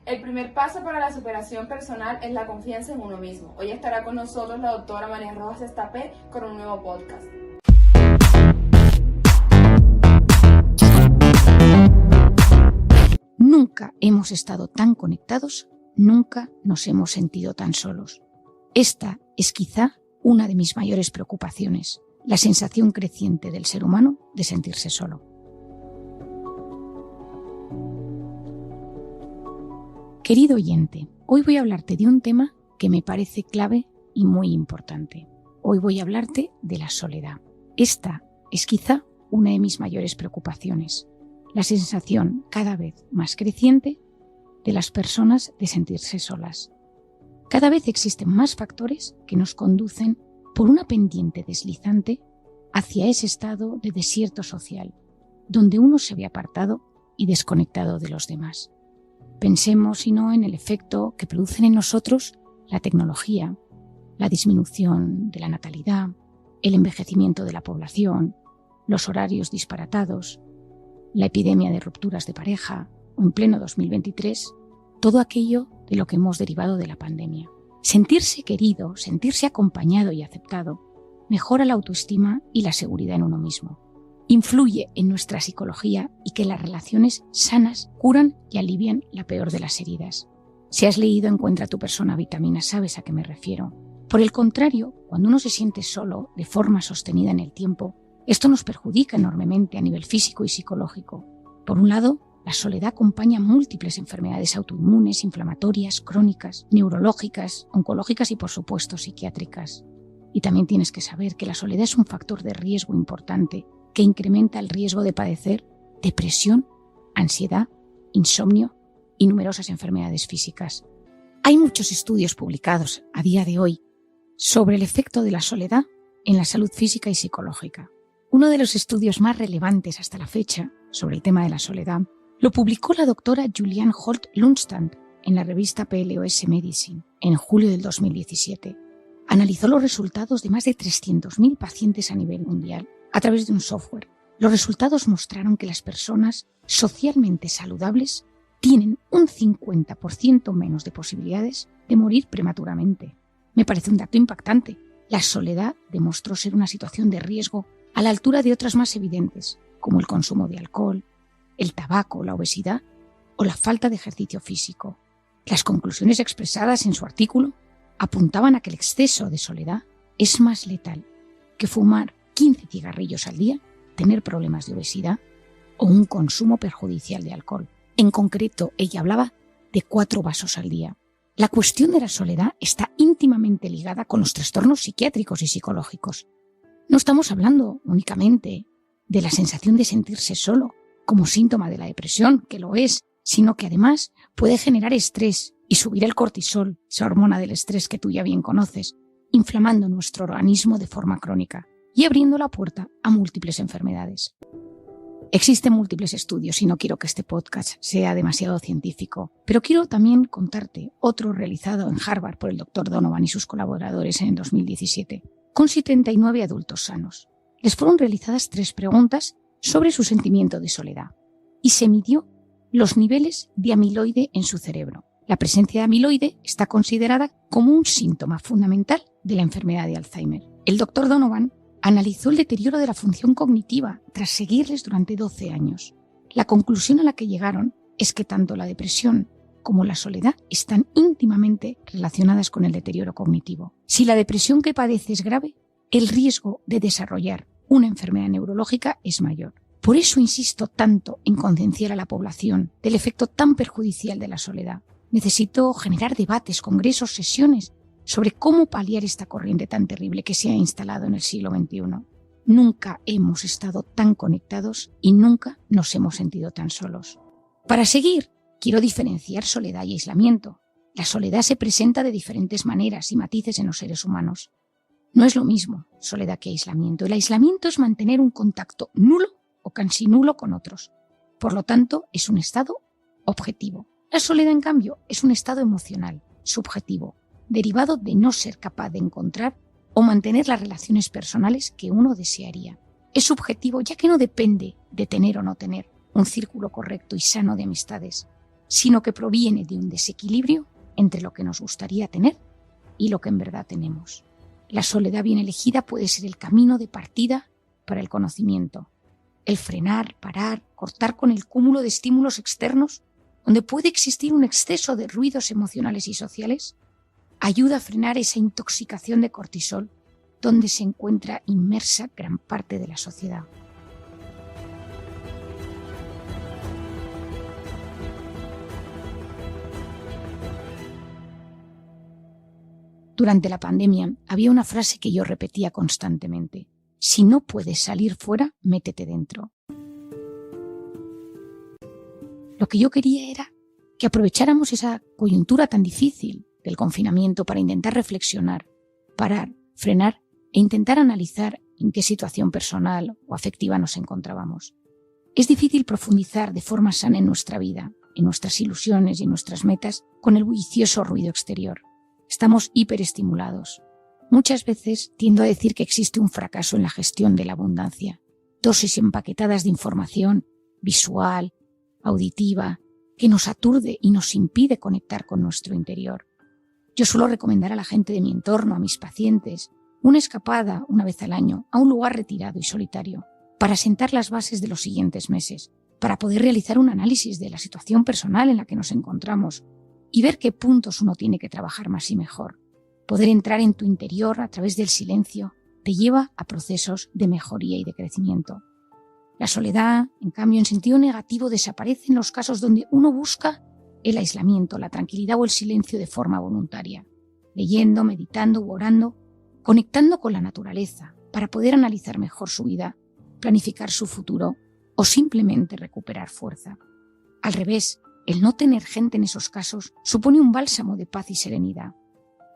El primer paso para la superación personal es la confianza en uno mismo. Hoy estará con nosotros la doctora María Rojas Estapé con un nuevo podcast. Nunca hemos estado tan conectados, nunca nos hemos sentido tan solos. Esta es quizá una de mis mayores preocupaciones, la sensación creciente del ser humano de sentirse solo. Querido oyente, hoy voy a hablarte de un tema que me parece clave y muy importante. Hoy voy a hablarte de la soledad. Esta es quizá una de mis mayores preocupaciones, la sensación cada vez más creciente de las personas de sentirse solas. Cada vez existen más factores que nos conducen por una pendiente deslizante hacia ese estado de desierto social, donde uno se ve apartado y desconectado de los demás. Pensemos, si no, en el efecto que producen en nosotros la tecnología, la disminución de la natalidad, el envejecimiento de la población, los horarios disparatados, la epidemia de rupturas de pareja o en pleno 2023, todo aquello de lo que hemos derivado de la pandemia. Sentirse querido, sentirse acompañado y aceptado mejora la autoestima y la seguridad en uno mismo. Influye en nuestra psicología y que las relaciones sanas curan y alivian la peor de las heridas. Si has leído Encuentra tu persona vitamina, sabes a qué me refiero. Por el contrario, cuando uno se siente solo de forma sostenida en el tiempo, esto nos perjudica enormemente a nivel físico y psicológico. Por un lado, la soledad acompaña múltiples enfermedades autoinmunes, inflamatorias, crónicas, neurológicas, oncológicas y, por supuesto, psiquiátricas. Y también tienes que saber que la soledad es un factor de riesgo importante que incrementa el riesgo de padecer depresión, ansiedad, insomnio y numerosas enfermedades físicas. Hay muchos estudios publicados a día de hoy sobre el efecto de la soledad en la salud física y psicológica. Uno de los estudios más relevantes hasta la fecha sobre el tema de la soledad lo publicó la doctora Juliane Holt-Lundstad en la revista PLOS Medicine en julio del 2017. Analizó los resultados de más de 300.000 pacientes a nivel mundial a través de un software. Los resultados mostraron que las personas socialmente saludables tienen un 50% menos de posibilidades de morir prematuramente. Me parece un dato impactante. La soledad demostró ser una situación de riesgo a la altura de otras más evidentes, como el consumo de alcohol, el tabaco, la obesidad o la falta de ejercicio físico. Las conclusiones expresadas en su artículo apuntaban a que el exceso de soledad es más letal que fumar 15 cigarrillos al día, tener problemas de obesidad o un consumo perjudicial de alcohol. En concreto, ella hablaba de 4 vasos al día. La cuestión de la soledad está íntimamente ligada con los trastornos psiquiátricos y psicológicos. No estamos hablando únicamente de la sensación de sentirse solo como síntoma de la depresión, que lo es, sino que además puede generar estrés y subir el cortisol, esa hormona del estrés que tú ya bien conoces, inflamando nuestro organismo de forma crónica y abriendo la puerta a múltiples enfermedades. Existen múltiples estudios y no quiero que este podcast sea demasiado científico, pero quiero también contarte otro realizado en Harvard por el Dr. Donovan y sus colaboradores en el 2017, con 79 adultos sanos. Les fueron realizadas 3 preguntas sobre su sentimiento de soledad y se midió los niveles de amiloide en su cerebro. La presencia de amiloide está considerada como un síntoma fundamental de la enfermedad de Alzheimer. El Dr. Donovan analizó el deterioro de la función cognitiva tras seguirles durante 12 años. La conclusión a la que llegaron es que tanto la depresión como la soledad están íntimamente relacionadas con el deterioro cognitivo. Si la depresión que padece es grave, el riesgo de desarrollar una enfermedad neurológica es mayor. Por eso insisto tanto en concienciar a la población del efecto tan perjudicial de la soledad. Necesito generar debates, congresos, sesiones sobre cómo paliar esta corriente tan terrible que se ha instalado en el siglo XXI. Nunca hemos estado tan conectados y nunca nos hemos sentido tan solos. Para seguir, quiero diferenciar soledad y aislamiento. La soledad se presenta de diferentes maneras y matices en los seres humanos. No es lo mismo soledad que aislamiento. El aislamiento es mantener un contacto nulo o casi nulo con otros. Por lo tanto, es un estado objetivo. La soledad, en cambio, es un estado emocional, subjetivo, derivado de no ser capaz de encontrar o mantener las relaciones personales que uno desearía. Es subjetivo ya que no depende de tener o no tener un círculo correcto y sano de amistades, sino que proviene de un desequilibrio entre lo que nos gustaría tener y lo que en verdad tenemos. La soledad bien elegida puede ser el camino de partida para el conocimiento. El frenar, parar, cortar con el cúmulo de estímulos externos, donde puede existir un exceso de ruidos emocionales y sociales, ayuda a frenar esa intoxicación de cortisol donde se encuentra inmersa gran parte de la sociedad. Durante la pandemia había una frase que yo repetía constantemente: si no puedes salir fuera, métete dentro. Lo que yo quería era que aprovecháramos esa coyuntura tan difícil del confinamiento para intentar reflexionar, parar, frenar e intentar analizar en qué situación personal o afectiva nos encontrábamos. Es difícil profundizar de forma sana en nuestra vida, en nuestras ilusiones y en nuestras metas con el bullicioso ruido exterior. Estamos hiperestimulados. Muchas veces tiendo a decir que existe un fracaso en la gestión de la abundancia. Dosis empaquetadas de información visual, auditiva, que nos aturde y nos impide conectar con nuestro interior. Yo suelo recomendar a la gente de mi entorno, a mis pacientes, una escapada una vez al año a un lugar retirado y solitario para sentar las bases de los siguientes meses, para poder realizar un análisis de la situación personal en la que nos encontramos y ver qué puntos uno tiene que trabajar más y mejor. Poder entrar en tu interior a través del silencio te lleva a procesos de mejoría y de crecimiento. La soledad, en cambio, en sentido negativo, desaparece en los casos donde uno busca el aislamiento, la tranquilidad o el silencio de forma voluntaria, leyendo, meditando u orando, conectando con la naturaleza para poder analizar mejor su vida, planificar su futuro o simplemente recuperar fuerza. Al revés, el no tener gente en esos casos supone un bálsamo de paz y serenidad.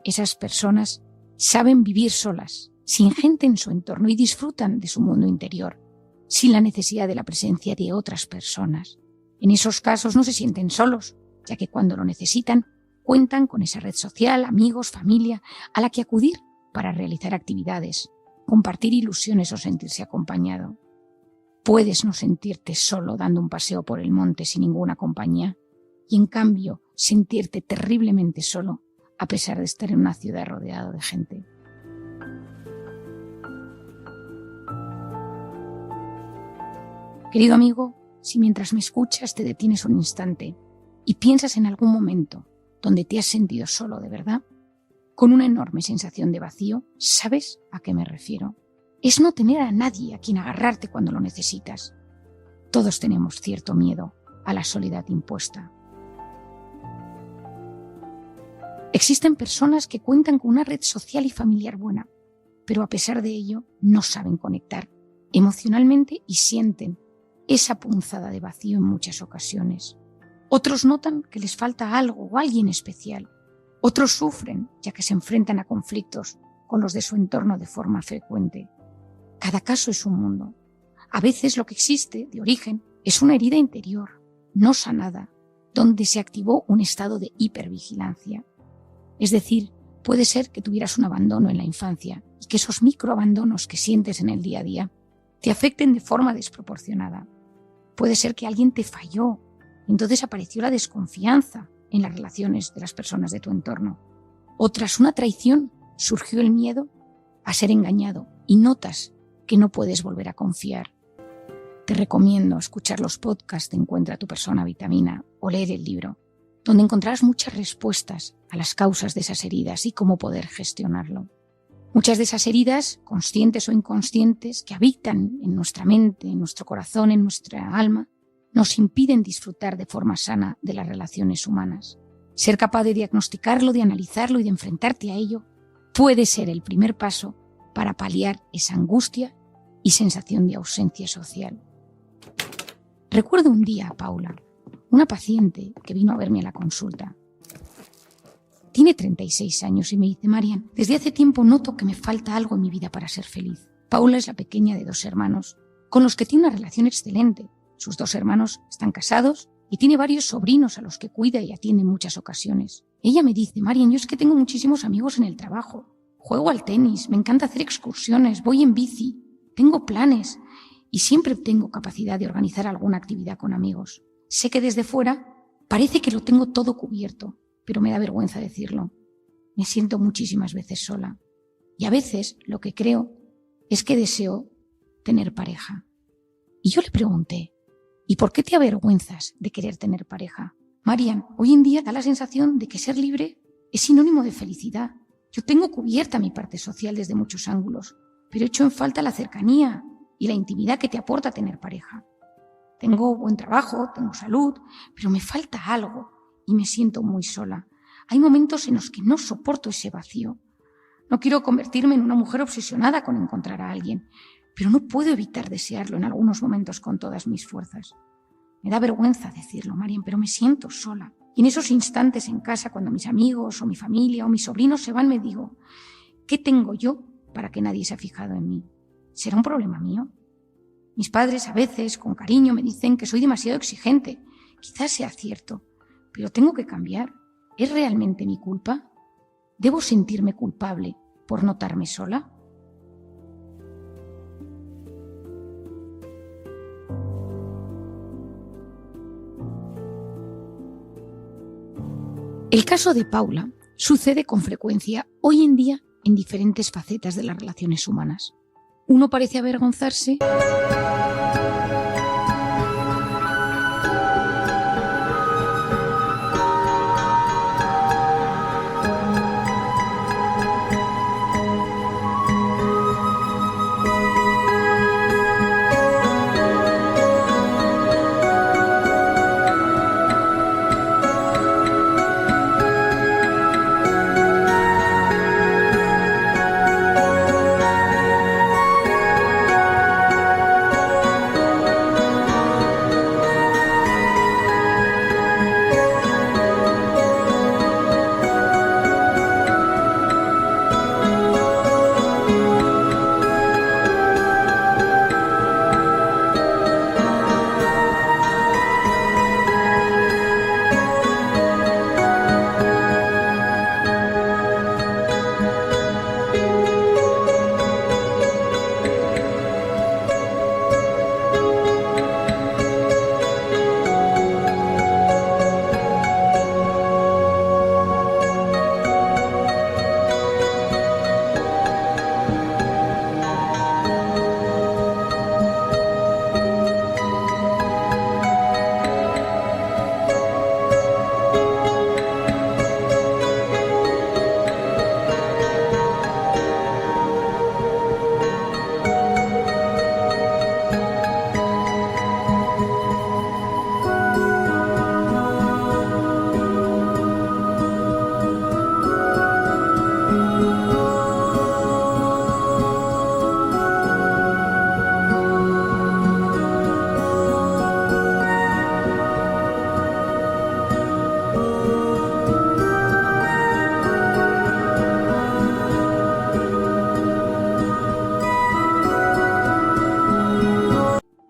Esas personas saben vivir solas, sin gente en su entorno y disfrutan de su mundo interior, sin la necesidad de la presencia de otras personas. En esos casos no se sienten solos, ya que cuando lo necesitan, cuentan con esa red social, amigos, familia, a la que acudir para realizar actividades, compartir ilusiones o sentirse acompañado. Puedes no sentirte solo dando un paseo por el monte sin ninguna compañía y, en cambio, sentirte terriblemente solo a pesar de estar en una ciudad rodeado de gente. Querido amigo, si mientras me escuchas te detienes un instante y piensas en algún momento donde te has sentido solo de verdad, con una enorme sensación de vacío, ¿sabes a qué me refiero? Es no tener a nadie a quien agarrarte cuando lo necesitas. Todos tenemos cierto miedo a la soledad impuesta. Existen personas que cuentan con una red social y familiar buena, pero a pesar de ello no saben conectar emocionalmente y sienten esa punzada de vacío en muchas ocasiones. Otros notan que les falta algo o alguien especial. Otros sufren ya que se enfrentan a conflictos con los de su entorno de forma frecuente. Cada caso es un mundo. A veces lo que existe de origen es una herida interior, no sanada, donde se activó un estado de hipervigilancia. Es decir, puede ser que tuvieras un abandono en la infancia y que esos microabandonos que sientes en el día a día te afecten de forma desproporcionada. Puede ser que alguien te falló, entonces apareció la desconfianza en las relaciones de las personas de tu entorno. O tras una traición surgió el miedo a ser engañado y notas que no puedes volver a confiar. Te recomiendo escuchar los podcasts de Encuentra tu persona vitamina o leer el libro, donde encontrarás muchas respuestas a las causas de esas heridas y cómo poder gestionarlo. Muchas de esas heridas, conscientes o inconscientes, que habitan en nuestra mente, en nuestro corazón, en nuestra alma, nos impiden disfrutar de forma sana de las relaciones humanas. Ser capaz de diagnosticarlo, de analizarlo y de enfrentarte a ello puede ser el primer paso para paliar esa angustia y sensación de ausencia social. Recuerdo un día a Paula, una paciente que vino a verme a la consulta. Tiene 36 años y me dice: Marian, desde hace tiempo noto que me falta algo en mi vida para ser feliz. Paula es la pequeña de 2 hermanos, con los que tiene una relación excelente. Sus 2 hermanos están casados y tiene varios sobrinos a los que cuida y atiende en muchas ocasiones. Ella me dice: Marian, yo es que tengo muchísimos amigos en el trabajo. Juego al tenis, me encanta hacer excursiones, voy en bici, tengo planes y siempre tengo capacidad de organizar alguna actividad con amigos. Sé que desde fuera Parece que lo tengo todo cubierto, pero me da vergüenza decirlo. Me siento muchísimas veces sola. Y a veces lo que creo es que deseo tener pareja. Y yo le pregunté, ¿y por qué te avergüenzas de querer tener pareja? Marian, hoy en día da la sensación de que ser libre es sinónimo de felicidad. Yo tengo cubierta mi parte social desde muchos ángulos, pero echo en falta la cercanía y la intimidad que te aporta tener pareja. Tengo buen trabajo, tengo salud, pero me falta algo y me siento muy sola. Hay momentos en los que no soporto ese vacío. No quiero convertirme en una mujer obsesionada con encontrar a alguien, pero no puedo evitar desearlo en algunos momentos con todas mis fuerzas. Me da vergüenza decirlo, Marian, pero me siento sola. Y en esos instantes en casa, cuando mis amigos o mi familia o mis sobrinos se van, me digo, ¿qué tengo yo para que nadie se ha fijado en mí? ¿Será un problema mío? Mis padres a veces, con cariño, me dicen que soy demasiado exigente. Quizás sea cierto, pero tengo que cambiar. ¿Es realmente mi culpa? ¿Debo sentirme culpable por notarme sola? El caso de Paula sucede con frecuencia hoy en día en diferentes facetas de las relaciones humanas. Uno parece avergonzarse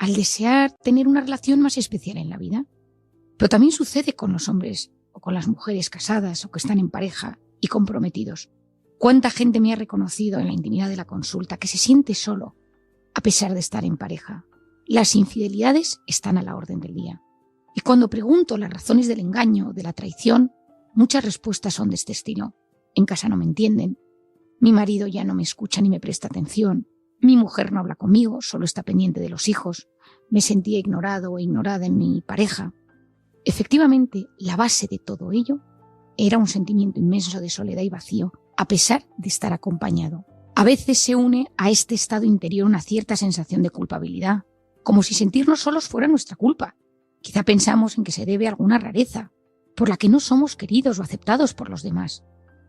al desear tener una relación más especial en la vida. Pero también sucede con los hombres o con las mujeres casadas o que están en pareja y comprometidos. ¿Cuánta gente me ha reconocido en la intimidad de la consulta que se siente solo a pesar de estar en pareja? Las infidelidades están a la orden del día. Y cuando pregunto las razones del engaño, de la traición, muchas respuestas son de este estilo. En casa no me entienden, mi marido ya no me escucha ni me presta atención, mi mujer no habla conmigo, solo está pendiente de los hijos, me sentía ignorado o ignorada en mi pareja. Efectivamente, la base de todo ello era un sentimiento inmenso de soledad y vacío, a pesar de estar acompañado. A veces se une a este estado interior una cierta sensación de culpabilidad, como si sentirnos solos fuera nuestra culpa. Quizá pensamos en que se debe a alguna rareza, por la que no somos queridos o aceptados por los demás.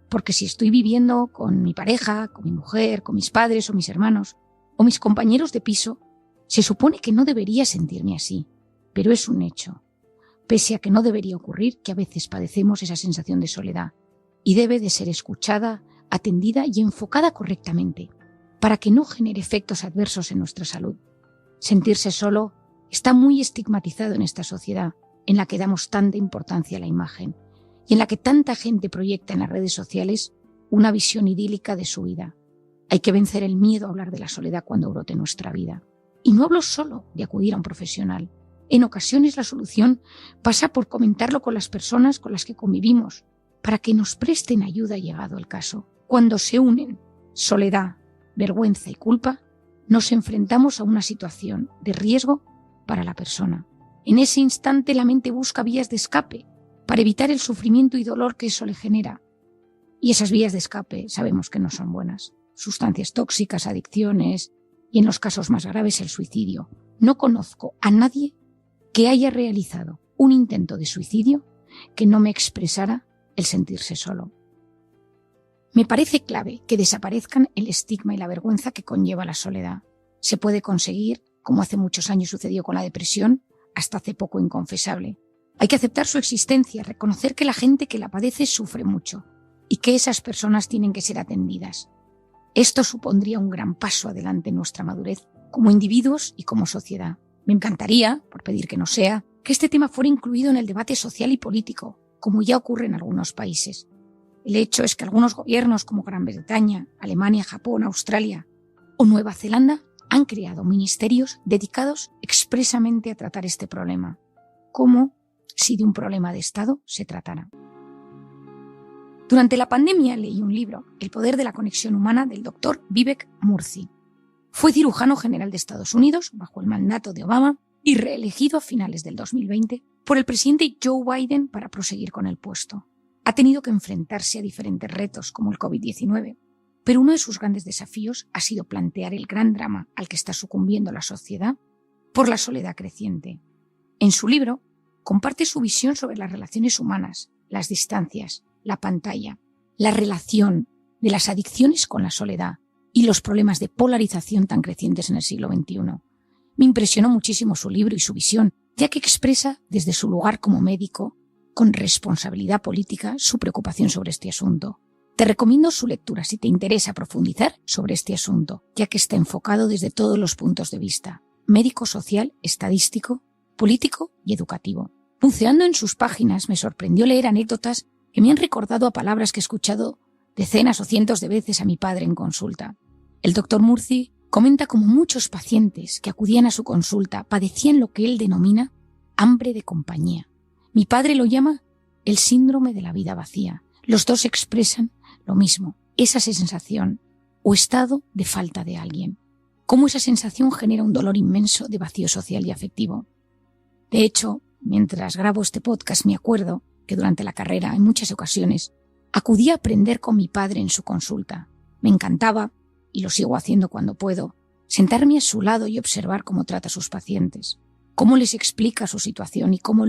Porque si estoy viviendo con mi pareja, con mi mujer, con mis padres o mis hermanos, o mis compañeros de piso, se supone que no debería sentirme así, pero es un hecho. Pese a que no debería ocurrir, que a veces padecemos esa sensación de soledad, y debe de ser escuchada, atendida y enfocada correctamente, para que no genere efectos adversos en nuestra salud. Sentirse solo está muy estigmatizado en esta sociedad, en la que damos tanta importancia a la imagen, y en la que tanta gente proyecta en las redes sociales una visión idílica de su vida. Hay que vencer el miedo a hablar de la soledad cuando brote en nuestra vida. Y no hablo solo de acudir a un profesional. En ocasiones la solución pasa por comentarlo con las personas con las que convivimos, para que nos presten ayuda llegado el caso. Cuando se unen soledad, vergüenza y culpa, nos enfrentamos a una situación de riesgo para la persona. En ese instante la mente busca vías de escape para evitar el sufrimiento y dolor que eso le genera. Y esas vías de escape sabemos que no son buenas. Sustancias tóxicas, adicciones y en los casos más graves el suicidio. No conozco a nadie que haya realizado un intento de suicidio que no me expresara el sentirse solo. Me parece clave que desaparezcan el estigma y la vergüenza que conlleva la soledad. Se puede conseguir, como hace muchos años sucedió con la depresión, hasta hace poco inconfesable. Hay que aceptar su existencia, reconocer que la gente que la padece sufre mucho y que esas personas tienen que ser atendidas. Esto supondría un gran paso adelante en nuestra madurez como individuos y como sociedad. Me encantaría, por pedir que no sea, que este tema fuera incluido en el debate social y político, como ya ocurre en algunos países. El hecho es que algunos gobiernos como Gran Bretaña, Alemania, Japón, Australia o Nueva Zelanda han creado ministerios dedicados expresamente a tratar este problema, como si de un problema de Estado se tratara. Durante la pandemia leí un libro, El poder de la conexión humana, del Dr. Vivek Murthy. Fue cirujano general de Estados Unidos bajo el mandato de Obama y reelegido a finales del 2020 por el presidente Joe Biden para proseguir con el puesto. Ha tenido que enfrentarse a diferentes retos como el COVID-19, pero uno de sus grandes desafíos ha sido plantear el gran drama al que está sucumbiendo la sociedad por la soledad creciente. En su libro comparte su visión sobre las relaciones humanas, las distancias, la pantalla, la relación de las adicciones con la soledad y los problemas de polarización tan crecientes en el siglo XXI. Me impresionó muchísimo su libro y su visión, ya que expresa desde su lugar como médico, con responsabilidad política, su preocupación sobre este asunto. Te recomiendo su lectura si te interesa profundizar sobre este asunto, ya que está enfocado desde todos los puntos de vista: médico, social, estadístico, político y educativo. Buceando en sus páginas me sorprendió leer anécdotas que me han recordado a palabras que he escuchado decenas o cientos de veces a mi padre en consulta. El Dr. Murthy comenta cómo muchos pacientes que acudían a su consulta padecían lo que él denomina hambre de compañía. Mi padre lo llama el síndrome de la vida vacía. Los dos expresan lo mismo, esa sensación o estado de falta de alguien. Cómo esa sensación genera un dolor inmenso de vacío social y afectivo. De hecho, mientras grabo este podcast me acuerdo que durante la carrera, en muchas ocasiones, acudí a aprender con mi padre en su consulta. Me encantaba, y lo sigo haciendo cuando puedo, sentarme a su lado y observar cómo trata a sus pacientes, cómo les explica su situación y cómo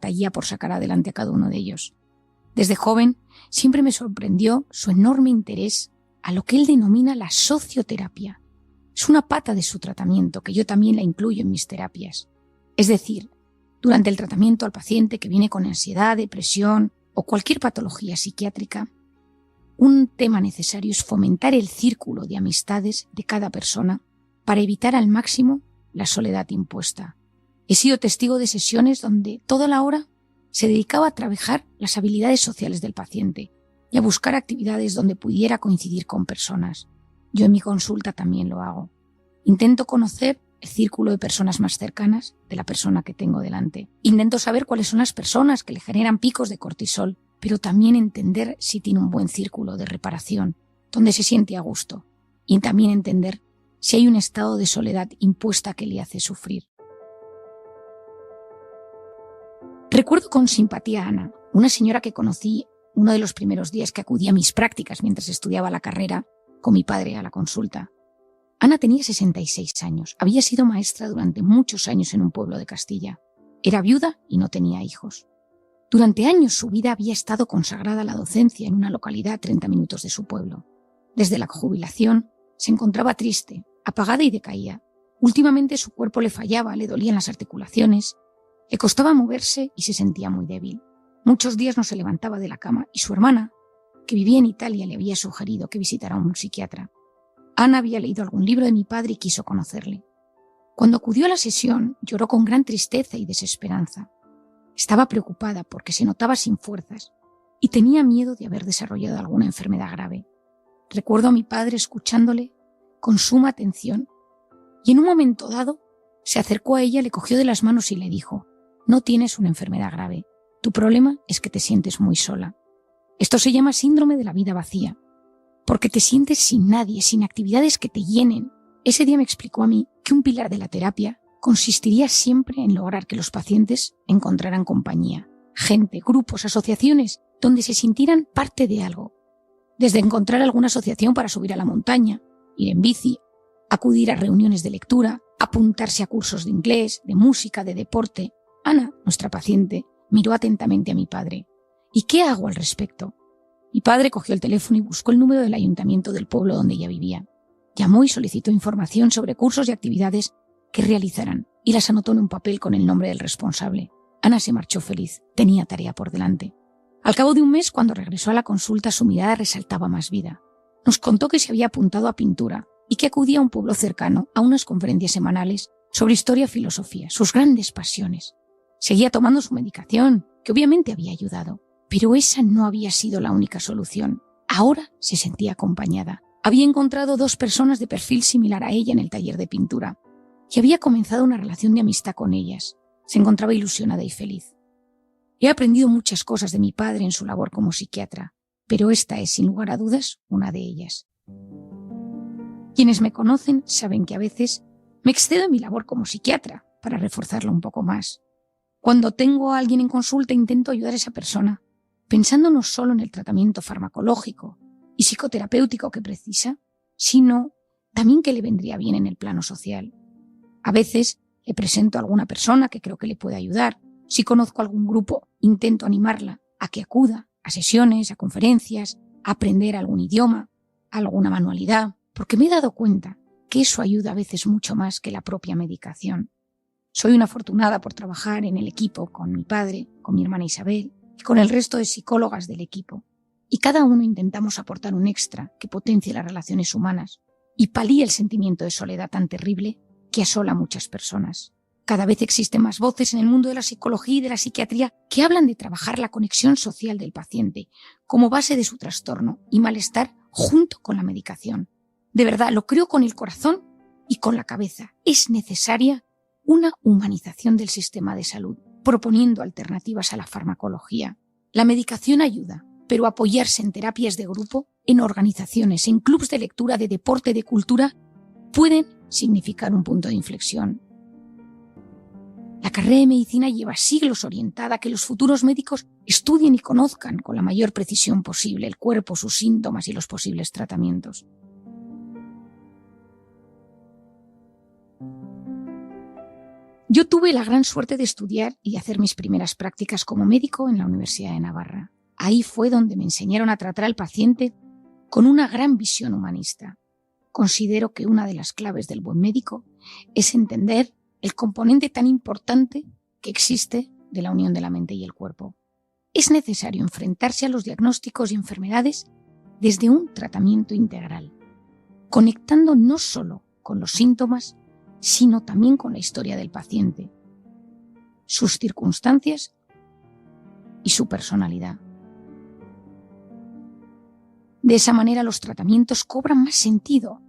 batallía por sacar adelante a cada uno de ellos. Desde joven siempre me sorprendió su enorme interés a lo que él denomina la socioterapia. Es una pata de su tratamiento que yo también la incluyo en mis terapias. Es decir, durante el tratamiento al paciente que viene con ansiedad, depresión o cualquier patología psiquiátrica, un tema necesario es fomentar el círculo de amistades de cada persona para evitar al máximo la soledad impuesta. He sido testigo de sesiones donde toda la hora se dedicaba a trabajar las habilidades sociales del paciente y a buscar actividades donde pudiera coincidir con personas. Yo en mi consulta también lo hago. Intento conocer el círculo de personas más cercanas de la persona que tengo delante. Intento saber cuáles son las personas que le generan picos de cortisol, pero también entender si tiene un buen círculo de reparación, donde se siente a gusto. Y también entender si hay un estado de soledad impuesta que le hace sufrir. Recuerdo con simpatía a Ana, una señora que conocí uno de los primeros días que acudí a mis prácticas mientras estudiaba la carrera con mi padre a la consulta. Ana tenía 66 años, había sido maestra durante muchos años en un pueblo de Castilla. Era viuda y no tenía hijos. Durante años su vida había estado consagrada a la docencia en una localidad a 30 minutos de su pueblo. Desde la jubilación se encontraba triste, apagada y decaía. Últimamente su cuerpo le fallaba, le dolían las articulaciones, le costaba moverse y se sentía muy débil. Muchos días no se levantaba de la cama y su hermana, que vivía en Italia, le había sugerido que visitara a un psiquiatra. Ana había leído algún libro de mi padre y quiso conocerle. Cuando acudió a la sesión, lloró con gran tristeza y desesperanza. Estaba preocupada porque se notaba sin fuerzas y tenía miedo de haber desarrollado alguna enfermedad grave. Recuerdo a mi padre escuchándole con suma atención y en un momento dado se acercó a ella, le cogió de las manos y le dijo: «No tienes una enfermedad grave. Tu problema es que te sientes muy sola. Esto se llama síndrome de la vida vacía, porque te sientes sin nadie, sin actividades que te llenen». Ese día me explicó a mí que un pilar de la terapia consistiría siempre en lograr que los pacientes encontraran compañía, gente, grupos, asociaciones, donde se sintieran parte de algo. Desde encontrar alguna asociación para subir a la montaña, ir en bici, acudir a reuniones de lectura, apuntarse a cursos de inglés, de música, de deporte. Ana, nuestra paciente, miró atentamente a mi padre. ¿Y qué hago al respecto? Mi padre cogió el teléfono y buscó el número del ayuntamiento del pueblo donde ella vivía. Llamó y solicitó información sobre cursos y actividades que realizaran y las anotó en un papel con el nombre del responsable. Ana se marchó feliz, tenía tarea por delante. Al cabo de un mes, cuando regresó a la consulta, su mirada resaltaba más vida. Nos contó que se había apuntado a pintura y que acudía a un pueblo cercano a unas conferencias semanales sobre historia y filosofía, sus grandes pasiones. Seguía tomando su medicación, que obviamente había ayudado, pero esa no había sido la única solución. Ahora se sentía acompañada. Había encontrado 2 personas de perfil similar a ella en el taller de pintura y había comenzado una relación de amistad con ellas. Se encontraba ilusionada y feliz. He aprendido muchas cosas de mi padre en su labor como psiquiatra, pero esta es, sin lugar a dudas, una de ellas. Quienes me conocen saben que a veces me excedo en mi labor como psiquiatra para reforzarla un poco más. Cuando tengo a alguien en consulta intento ayudar a esa persona, pensando no solo en el tratamiento farmacológico y psicoterapéutico que precisa, sino también que le vendría bien en el plano social. A veces le presento a alguna persona que creo que le puede ayudar. Si conozco algún grupo, intento animarla a que acuda a sesiones, a conferencias, a aprender algún idioma, alguna manualidad, porque me he dado cuenta que eso ayuda a veces mucho más que la propia medicación. Soy una afortunada por trabajar en el equipo con mi padre, con mi hermana Isabel y con el resto de psicólogas del equipo. Y cada uno intentamos aportar un extra que potencie las relaciones humanas y palíe el sentimiento de soledad tan terrible que asola a muchas personas. Cada vez existen más voces en el mundo de la psicología y de la psiquiatría que hablan de trabajar la conexión social del paciente como base de su trastorno y malestar junto con la medicación. De verdad, lo creo con el corazón y con la cabeza. Es necesaria una humanización del sistema de salud, proponiendo alternativas a la farmacología. La medicación ayuda, pero apoyarse en terapias de grupo, en organizaciones, en clubes de lectura, de deporte, de cultura, pueden significar un punto de inflexión. La carrera de medicina lleva siglos orientada a que los futuros médicos estudien y conozcan con la mayor precisión posible el cuerpo, sus síntomas y los posibles tratamientos. Yo tuve la gran suerte de estudiar y hacer mis primeras prácticas como médico en la Universidad de Navarra. Ahí fue donde me enseñaron a tratar al paciente con una gran visión humanista. Considero que una de las claves del buen médico es entender el componente tan importante que existe de la unión de la mente y el cuerpo. Es necesario enfrentarse a los diagnósticos y enfermedades desde un tratamiento integral, conectando no solo con los síntomas, sino también con la historia del paciente, sus circunstancias y su personalidad. De esa manera los tratamientos cobran más sentido.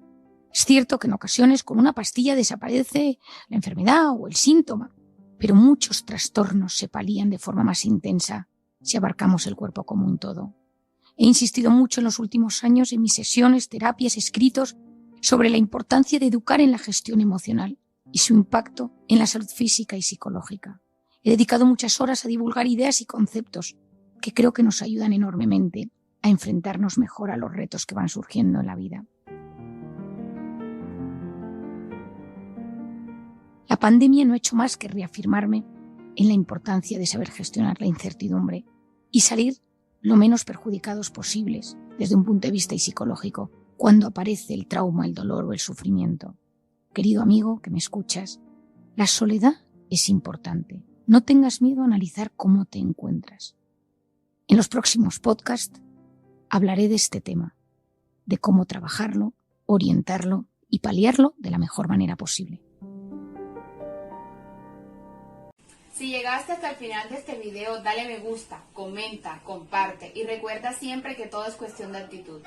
Es cierto que en ocasiones con una pastilla desaparece la enfermedad o el síntoma, pero muchos trastornos se palían de forma más intensa si abarcamos el cuerpo como un todo. He insistido mucho en los últimos años en mis sesiones, terapias, escritos sobre la importancia de educar en la gestión emocional y su impacto en la salud física y psicológica. He dedicado muchas horas a divulgar ideas y conceptos que creo que nos ayudan enormemente a enfrentarnos mejor a los retos que van surgiendo en la vida. La pandemia no ha hecho más que reafirmarme en la importancia de saber gestionar la incertidumbre y salir lo menos perjudicados posibles desde un punto de vista psicológico cuando aparece el trauma, el dolor o el sufrimiento. Querido amigo que me escuchas, la soledad es importante. No tengas miedo a analizar cómo te encuentras. En los próximos podcasts hablaré de este tema, de cómo trabajarlo, orientarlo y paliarlo de la mejor manera posible. Si llegaste hasta el final de este video, dale me gusta, comenta, comparte y recuerda siempre que todo es cuestión de actitud.